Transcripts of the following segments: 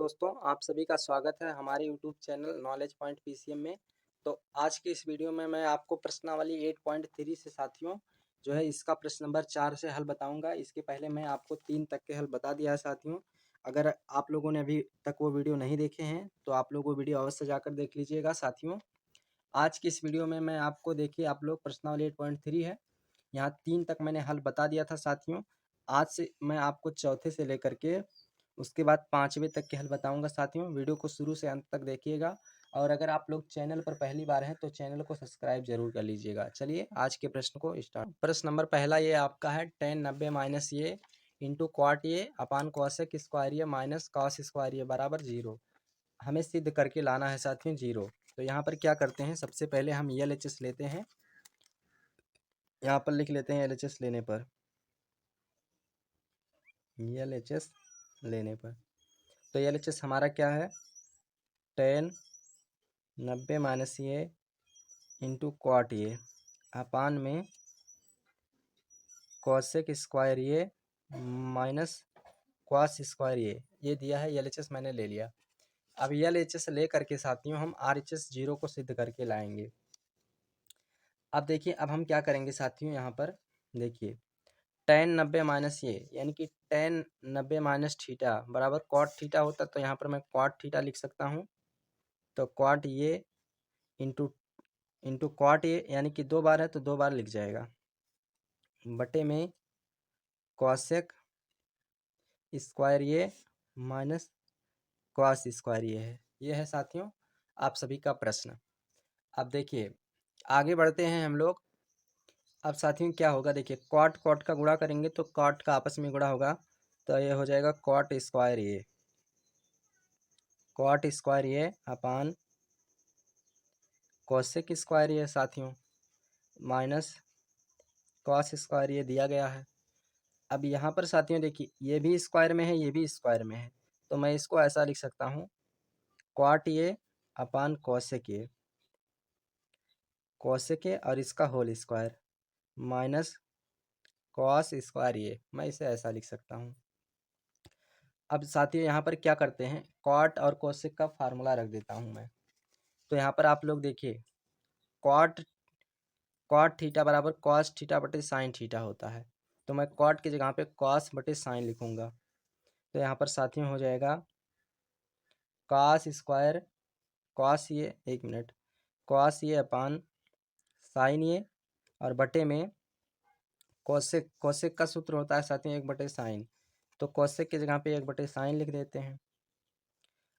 दोस्तों, आप सभी का स्वागत है हमारे YouTube channel knowledge point PCM में। तो आज की इस वीडियो में मैं आपको प्रश्नावली 8.3 से साथियों जो है इसका प्रश्न नंबर 4 से हल बताऊंगा। इसके पहले मैं आपको 3 तक के हल बता दिया है साथियों। अगर आप लोगों ने अभी तक वो वीडियो नहीं देखे हैं तो आप लोग वो वीडियो अवश्य जाकर देख लीजिएगा साथियों। आज की इस वीडियो में मैं आपको देखिए आप लोग प्रश्नावली 8.3 है, यहाँ 3 तक मैंने हल बता दिया था साथियों। आज से मैं आपको चौथे से लेकर के उसके बाद 5वें तक के हल बताऊंगा साथियों। वीडियो को शुरू से अंत तक देखिएगा और अगर आप लोग चैनल पर पहली बार हैं तो चैनल को सब्सक्राइब जरूर कर लीजिएगा। चलिए आज के प्रश्न को स्टार्ट। प्रश्न नंबर पहला ये आपका है 10 90 माइनस ये इंटू क्वाट ये अपान कॉसेक स्क्वायर ये माइनस कॉस स्क्वायर ये बराबर 0। हमें सिद्ध करके लाना है साथियों 0। तो यहाँ पर क्या करते हैं, सबसे पहले हम LHS लेते हैं। यहाँ पर लिख लेते हैं LHS लेने पर, LHS लेने पर तो LHS हमारा क्या है 10 90 माइनस ये इंटू क्वाट ये अपान में कॉसेक स्क्वायर ये माइनस क्वास स्क्वायर ये दिया है। LHS मैंने ले लिया। अब LHS ले करके साथियों हम RHS 0 को सिद्ध करके लाएंगे। अब देखिए अब हम क्या करेंगे साथियों, यहाँ पर देखिए 10 90 माइनस ये यानी कि 10 90 माइनस थीटा बराबर कॉट थीटा होता तो यहाँ पर मैं कॉट थीटा लिख सकता हूँ। तो कॉट ये इंटू इंटू कॉट ये यानी कि 2 बार है तो 2 बार लिख जाएगा बटे में कॉसेक स्क्वायर ये माइनस कॉस स्क्वायर ये है साथियों आप सभी का प्रश्न। अब देखिए आगे बढ़ते हैं हम लोग। अब साथियों क्या होगा, देखिए कॉट कॉट का गुणा करेंगे तो कॉट का आपस में गुणा होगा तो ये हो जाएगा कॉट स्क्वायर ये अपान कॉसेक स्क्वायर ये साथियों माइनस कॉस स्क्वायर ये दिया गया है। अब यहाँ पर साथियों देखिए ये भी स्क्वायर में है ये भी स्क्वायर में है तो मैं इसको ऐसा लिख सकता हूँ क्वाट ये अपान कॉसेक ये और इसका whole square minus cos square ये मैं इसे ऐसा लिख सकता हूँ। अब साथियों यहाँ पर क्या करते हैं, कॉट और कोसेक का फार्मूला रख देता हूँ मैं। तो यहाँ पर आप लोग देखिए कॉट कॉट थीटा बराबर कॉस थीटा बटे साइन थीटा होता है तो मैं कॉट की जगह पे कॉस बटे साइन लिखूंगा। तो यहाँ पर साथियों हो जाएगा कॉस स्क्वायर कॉस ये एक मिनट कॉस ये अपान साइन ये और बटे में कोसेक कोसेक का सूत्र होता है साथियों 1/साइन। तो कोसेक की जगह पे 1/साइन लिख देते हैं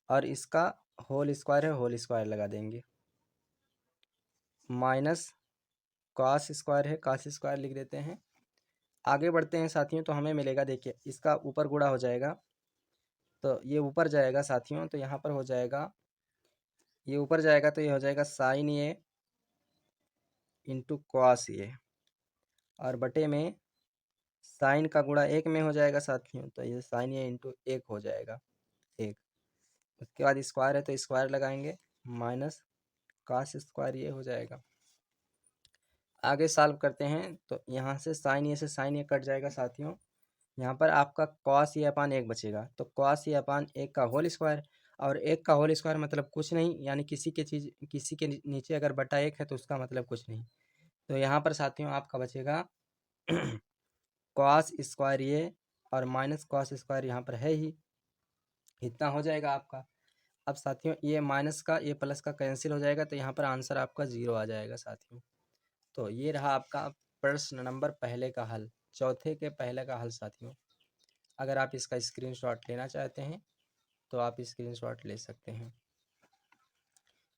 और इसका होल स्क्वायर है होल स्क्वायर लगा देंगे माइनस कॉस स्क्वायर है कॉस स्क्वायर लिख देते हैं। आगे बढ़ते हैं साथियों तो हमें मिलेगा देखिए इसका ऊपर गुणा हो जाएगा तो ये ऊपर जाएगा साथियों तो यहाँ पर हो जाएगा ये ऊपर जाएगा तो ये हो जाएगा साइन ये इंटू कॉस ये और बटे में साइन का गुणा 1 में हो जाएगा साथियों तो ये साइन ये इंटू 1 हो जाएगा 1। उसके बाद स्क्वायर है तो स्क्वायर लगाएंगे माइनस कॉस स्क्वायर ये हो जाएगा। आगे सॉल्व करते हैं तो यहाँ से साइन ये कट जाएगा साथियों। यहाँ पर आपका कॉस ये अपान 1 बचेगा तो कॉस ये अपान 1 का होल स्क्वायर और 1 का होल स्क्वायर मतलब कुछ नहीं यानी किसी के नीचे अगर बटा 1 है तो उसका मतलब कुछ नहीं। तो यहाँ पर साथियों आपका बचेगा कॉस स्क्वायर ये और माइनस कॉस स्क्वायर यहाँ पर है ही, इतना हो जाएगा आपका। अब साथियों ये माइनस का ये प्लस का कैंसिल हो जाएगा तो यहाँ पर आंसर आपका 0 आ जाएगा साथियों। तो ये रहा आपका प्रश्न नंबर पहले का हल, चौथे के पहले का हल साथियों। अगर आप इसका स्क्रीनशॉट लेना चाहते हैं तो आप स्क्रीनशॉट ले सकते हैं।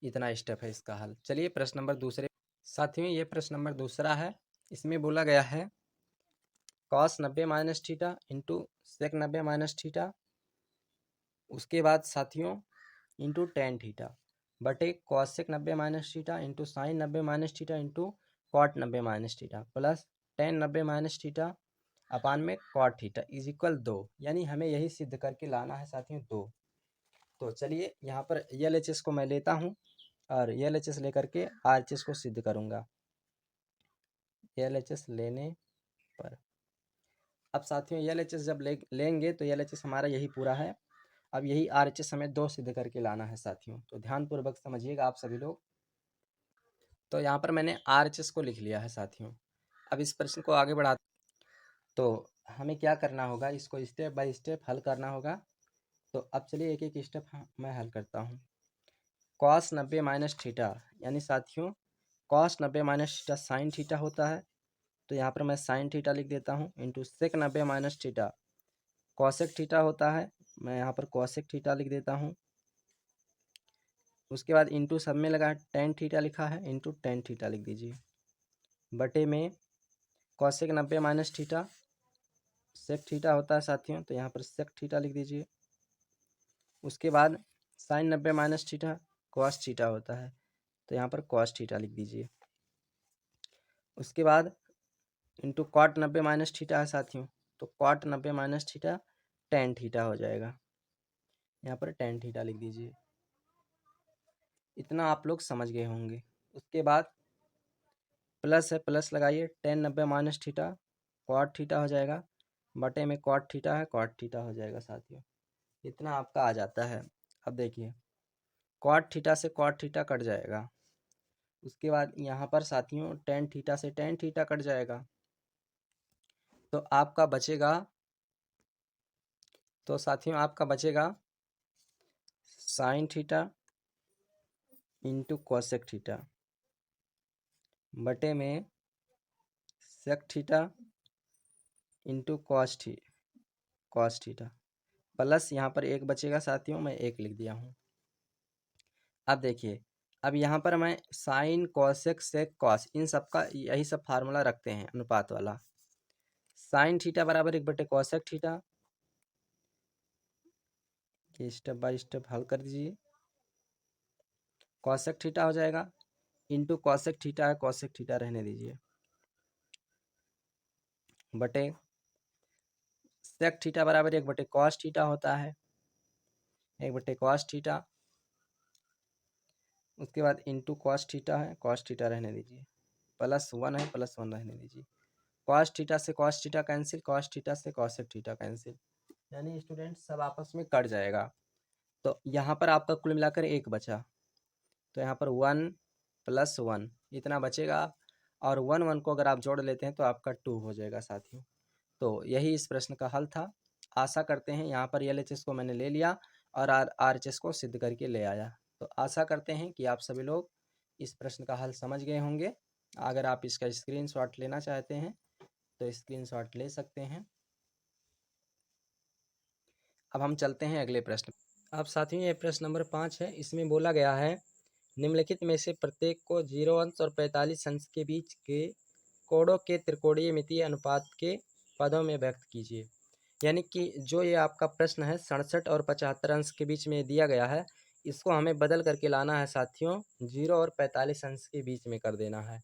इतना स्टेप है इसका हल। चलिए प्रश्न नंबर दूसरे साथियों, ये प्रश्न नंबर दूसरा है। इसमें बोला गया है cos 90 minus theta into sec 90 minus theta उसके बाद साथियों इंटू टेन थीटा बटे cosec 90 minus theta into sine 90 minus theta into cot 90 minus theta plus tan 90 minus theta अपान में कॉट थीटा इज इक्वल 2। यानी हमें यही सिद्ध करके लाना है साथियों 2। तो चलिए यहाँ पर LHS को मैं लेता हूँ और LHS लेकर के RHS को सिद्ध करूँगा। LHS लेने पर अब साथियों LHS जब लेंगे तो LHS हमारा यही पूरा है अब यही RHS हमें 2 सिद्ध करके लाना है साथियों, तो ध्यानपूर्वक समझिएगा आप सभी लोग। तो यहाँ पर मैंने RHS को लिख लिया है साथियों। अब इस प्रश्न को आगे बढ़ा, तो हमें क्या करना होगा, इसको स्टेप बाय स्टेप हल करना होगा। तो अब चलिए एक एक स्टेप मैं हल करता हूँ। कॉस 90 माइनस थीटा, यानी साथियों cos 90 minus theta sine theta होता है, तो यहाँ पर मैं साइन थीटा लिख देता हूँ, into sec 90 minus theta cosec theta होता है, मैं यहाँ पर कॉसेक थीटा लिख देता हूँ। उसके बाद इंटू सब में लगा टेन थीटा लिखा है, इंटू टेन थीटा लिख दीजिए, बटे में cosec 90 minus theta sec theta होता है साथियों, तो यहाँ पर सेक थीटा लिख दीजिए। उसके बाद sine 90 minus theta cos theta होता है, तो यहाँ पर कॉस थीटा लिख दीजिए। उसके बाद इंटू कॉट 90 माइनस थीटा है साथियों, तो cot 90 minus theta tan theta हो जाएगा, यहाँ पर टेन थीटा लिख दीजिए। इतना आप लोग समझ गए होंगे। उसके बाद प्लस है, प्लस लगाइए, tan 90 minus theta cot theta हो जाएगा, बटे में कॉट थीटा है कॉट थीटा हो जाएगा साथियों। इतना आपका आ जाता है। अब देखिए कॉट थीटा से कॉट थीटा कट जाएगा, उसके बाद यहाँ पर साथियों टेन थीटा से टेन थीटा कट जाएगा, तो आपका बचेगा, तो साथियों आपका बचेगा sine theta into cosec theta बटे में sec theta into cos theta plus यहाँ पर एक बचेगा साथियों, मैं एक लिख दिया हूँ। अब देखिए, अब यहाँ पर मैं साइन कॉसेक सेक कॉस इन सब का यही सब फार्मूला रखते हैं अनुपात वाला। साइन थीटा बराबर एक बटे कॉसेक थीटा, ये स्टेप बाय स्टेप हल कर दीजिए। कॉसेक थीटा हो जाएगा इंटू कॉसेक थीटा है कॉसेक थीटा रहने दीजिए, बटे सेक थीटा बराबर एक बटे कॉस थीटा होता है, एक बटे कॉस थीटा। उसके बाद इंटू कॉस थीटा है कॉस थीटा रहने दीजिए, प्लस वन है प्लस वन रहने दीजिए। कॉस थीटा से cos theta cancel, cos theta से कॉसेक थीटा कैंसिल, यानी स्टूडेंट सब आपस में कट जाएगा। तो यहाँ पर आपका कुल मिलाकर एक बचा, तो यहाँ पर वन प्लस वन इतना बचेगा, और वन वन को अगर आप जोड़ लेते हैं तो आपका टू हो जाएगा साथियों। तो यही इस प्रश्न का हल था। आशा करते हैं यहाँ पर LHS को मैंने ले लिया और RHS को सिद्ध करके ले आया। तो आशा करते हैं कि आप सभी लोग इस प्रश्न का हल समझ गए होंगे। अगर आप इसका स्क्रीनशॉट लेना चाहते हैं तो स्क्रीनशॉट ले सकते हैं। अब हम चलते हैं अगले प्रश्न। अब साथियों ये प्रश्न नंबर 5 है। इसमें बोला गया है निम्नलिखित में से प्रत्येक को 0 अंश और 45 अंश के बीच के कोणों के त्रिकोणीय मितीय अनुपात के पदों में व्यक्त कीजिए। यानी कि जो ये आपका प्रश्न है 67 और 75 अंश के बीच में दिया गया है, इसको हमें बदल करके लाना है साथियों, 0 और 45 अंश के बीच में कर देना है।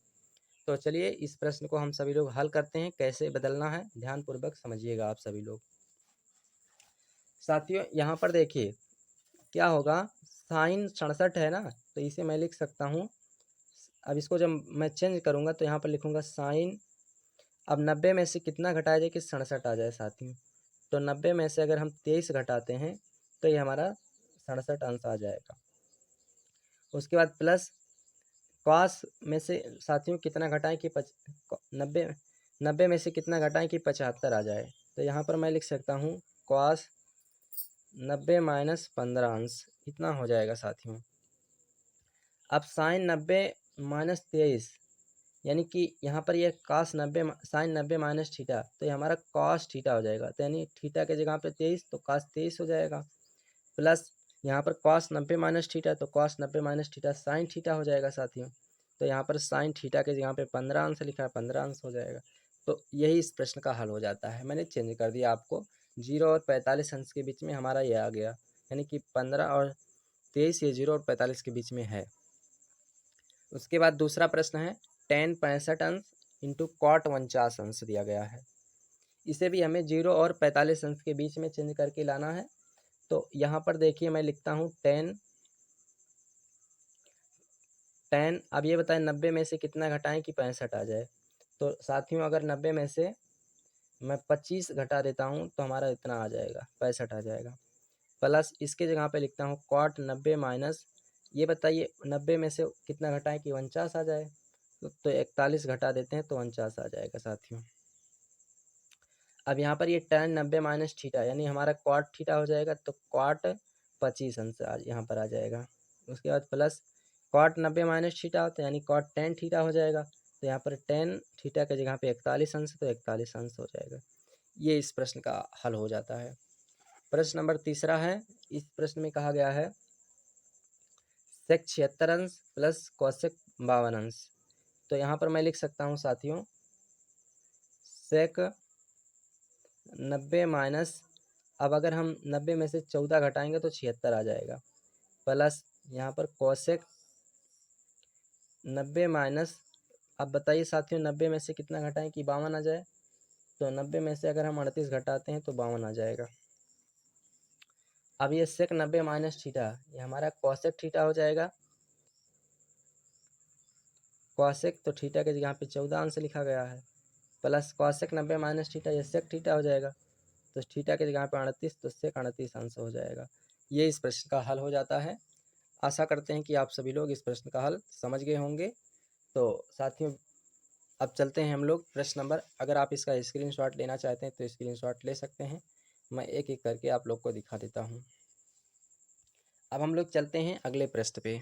तो चलिए इस प्रश्न को हम सभी लोग हल करते हैं, कैसे बदलना है ध्यानपूर्वक समझिएगा आप सभी लोग। साथियों यहाँ पर देखिए क्या होगा, साइन 67 है ना, तो इसे मैं लिख सकता हूँ। अब इसको जब मैं चेंज करूँगा तो यहाँ पर लिखूँगा साइन, अब 90 में से कितना घटाया जाए कि 67 आ जाए साथियों, तो 90 में से अगर हम 23 घटाते हैं तो ये हमारा 67 अंश आ जाएगा। उसके बाद प्लस कॉस में से साथियों कितना घटाएं कि 90 में से कितना घटाएं कि 75 आ जाए, तो यहाँ पर मैं लिख सकता हूँ कॉस 90 माइनस 15 अंश इतना हो जाएगा साथियों। अब साइन 90 माइनस 23, यानी कि यहाँ पर ये कॉस 90 साइन 90 माइनस थीटा, तो ये हमारा कॉस थीटा हो जाएगा, तो यानी थीटा के जगह पे 23 तो कॉस 23 हो जाएगा। प्लस यहाँ पर कॉस 90 माइनस थीटा, तो cos 90 minus theta sine theta हो जाएगा साथियों, तो यहाँ पर साइन थीटा के जगह पे 15 अंश लिखा है, 15 अंश हो जाएगा। तो यही इस प्रश्न का हल हो जाता है। मैंने चेंज कर दिया आपको, 0 और 45 अंश के बीच में हमारा ये आ गया, यानी कि 15 और 23 ये 0 और 45 के बीच में है। उसके बाद दूसरा प्रश्न है tan 65 अंश इंटू कॉट 49 अंश दिया गया है। इसे भी हमें 0 और 45 अंश के बीच में चेंज करके लाना है। तो यहाँ पर देखिए मैं लिखता हूँ tan, अब ये बताएं 90 में से कितना घटाएं कि 65 आ जाए। तो साथियों अगर 90 में से मैं 25 घटा देता हूँ तो हमारा इतना आ जाएगा, 65 आ जाएगा। प्लस इसके जगह पे लिखता हूँ कॉट 90 माइनस, ये बताइए 90 में से कितना घटाएं कि 49 आ जाए, तो 41 घटा देते हैं तो 49 आ जाएगा साथियों। अब यहाँ पर ये tan 90 माइनस थीटा यानी हमारा कॉट थीटा हो जाएगा, तो कॉट 25 अंश यहाँ पर आ जाएगा। उसके बाद प्लस कॉट 90 माइनस थीटा होता है यानी कॉट tan थीटा हो जाएगा, तो यहाँ पर tan थीटा के जगह पे 41 अंश, तो 41 अंश हो जाएगा। ये इस प्रश्न का हल हो जाता है। प्रश्न नंबर तीसरा है, इस प्रश्न में कहा गया है सेक 76 अंश प्लस कौशिक 52 अंश। तो यहाँ पर मैं लिख सकता हूँ साथियों सेक 90 माइनस, अब अगर हम 90 में से 14 घटाएंगे तो 76 आ जाएगा, प्लस यहाँ पर कौशिक 90 माइनस, अब बताइए साथियों 90 में से कितना घटाएं कि 52 आ जाए, तो 90 में से अगर हम 38 घटाते हैं तो 52 आ जाएगा। अब ये सेक 90 माइनस थीटा ये हमारा कौशिक थीटा हो जाएगा, कौशिक तो थीटा के जगह पे 14 अंश लिखा गया है, प्लस कौशिक 90 माइनस थीटा ये सेक थीटा हो जाएगा, तो थीटा के जगह पे 38 तो सेक 38 अंश हो जाएगा। ये इस प्रश्न का हल हो जाता है। आशा करते हैं कि आप सभी लोग इस प्रश्न का हल समझ गए होंगे। तो साथियों अब चलते हैं हम लोग प्रश्न नंबर, अगर आप इसका स्क्रीनशॉट लेना चाहते हैं तो स्क्रीनशॉट ले सकते हैं, मैं एक एक करके आप लोग को दिखा देता हूँ। अब हम लोग चलते हैं अगले प्रश्न पे।